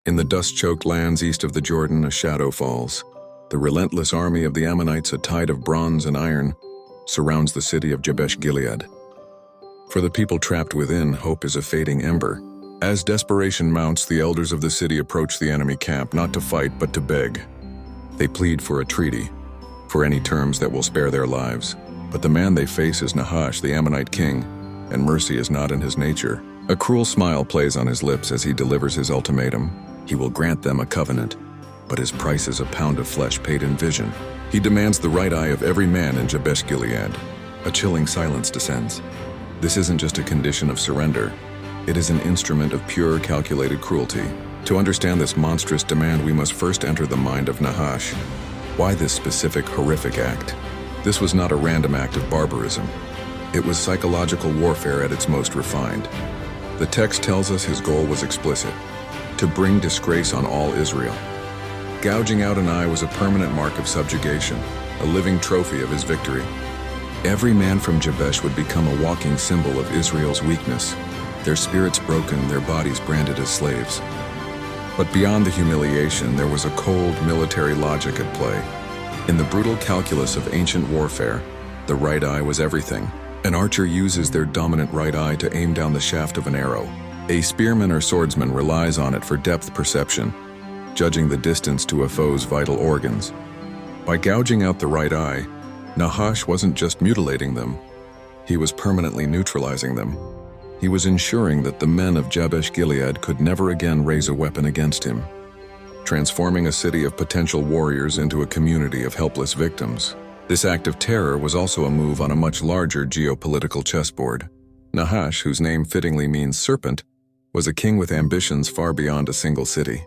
In the dust-choked lands east of the Jordan, a shadow falls. The relentless army of the Ammonites, a tide of bronze and iron, surrounds the city of Jabesh-Gilead. For the people trapped within, hope is a fading ember. As desperation mounts, the elders of the city approach the enemy camp, not to fight but to beg. They plead for a treaty, for any terms that will spare their lives. But the man they face is Nahash, the Ammonite king, and mercy is not in his nature. A cruel smile plays on his lips as he delivers his ultimatum. He will grant them a covenant, but his price is a pound of flesh paid in vision. He demands the right eye of every man in Jabesh-Gilead. A chilling silence descends. This isn't just a condition of surrender. It is an instrument of pure, calculated cruelty. To understand this monstrous demand, we must first enter the mind of Nahash. Why this specific, horrific act? This was not a random act of barbarism. It was psychological warfare at its most refined. The text tells us his goal was explicit: to bring disgrace on all Israel. Gouging out an eye was a permanent mark of subjugation, a living trophy of his victory. Every man from Jabesh would become a walking symbol of Israel's weakness, their spirits broken, their bodies branded as slaves. But beyond the humiliation, there was a cold military logic at play. In the brutal calculus of ancient warfare, the right eye was everything. An archer uses their dominant right eye to aim down the shaft of an arrow. A spearman or swordsman relies on it for depth perception, judging the distance to a foe's vital organs. By gouging out the right eye, Nahash wasn't just mutilating them, he was permanently neutralizing them. He was ensuring that the men of Jabesh-Gilead could never again raise a weapon against him, transforming a city of potential warriors into a community of helpless victims. This act of terror was also a move on a much larger geopolitical chessboard. Nahash, whose name fittingly means serpent, was a king with ambitions far beyond a single city.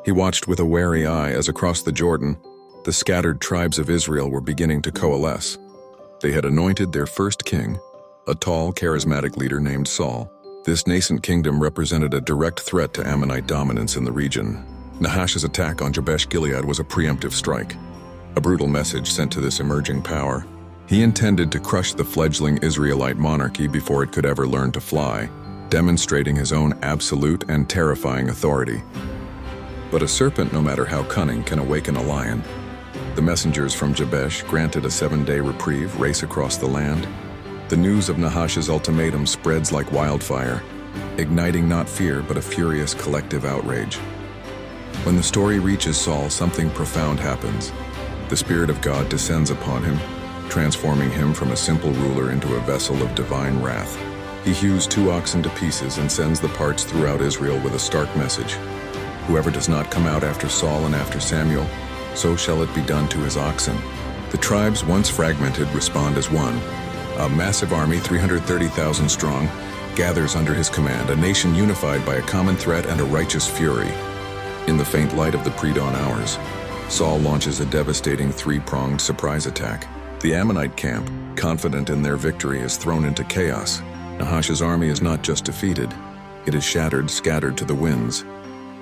He watched with a wary eye as across the Jordan, the scattered tribes of Israel were beginning to coalesce. They had anointed their first king, a tall, charismatic leader named Saul. This nascent kingdom represented a direct threat to Ammonite dominance in the region. Nahash's attack on Jabesh-Gilead was a preemptive strike, a brutal message sent to this emerging power. He intended to crush the fledgling Israelite monarchy before it could ever learn to fly, demonstrating his own absolute and terrifying authority. But a serpent, no matter how cunning, can awaken a lion. The messengers from Jabesh, granted a 7-day reprieve, race across the land. The news of Nahash's ultimatum spreads like wildfire, igniting not fear but a furious collective outrage. When the story reaches Saul, something profound happens. The Spirit of God descends upon him, transforming him from a simple ruler into a vessel of divine wrath. He hews 2 oxen to pieces and sends the parts throughout Israel with a stark message. Whoever does not come out after Saul and after Samuel, so shall it be done to his oxen. The tribes, once fragmented, respond as one. A massive army, 330,000 strong, gathers under his command, a nation unified by a common threat and a righteous fury. In the faint light of the pre-dawn hours, Saul launches a devastating 3-pronged surprise attack. The Ammonite camp, confident in their victory, is thrown into chaos. Nahash's army is not just defeated, it is shattered, scattered to the winds.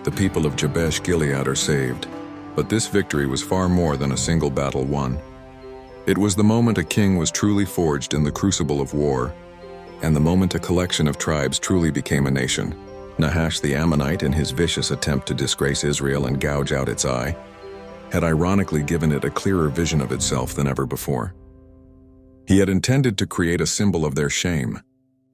The people of Jabesh-Gilead are saved, but this victory was far more than a single battle won. It was the moment a king was truly forged in the crucible of war, and the moment a collection of tribes truly became a nation. Nahash the Ammonite, in his vicious attempt to disgrace Israel and gouge out its eye, had ironically given it a clearer vision of itself than ever before. He had intended to create a symbol of their shame.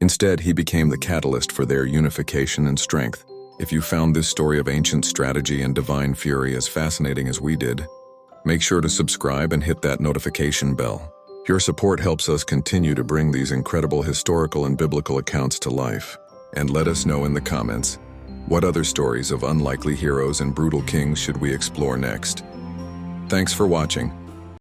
Instead, he became the catalyst for their unification and strength. If you found this story of ancient strategy and divine fury as fascinating as we did, make sure to subscribe and hit that notification bell. Your support helps us continue to bring these incredible historical and biblical accounts to life. And let us know in the comments, what other stories of unlikely heroes and brutal kings should we explore next? Thanks for watching.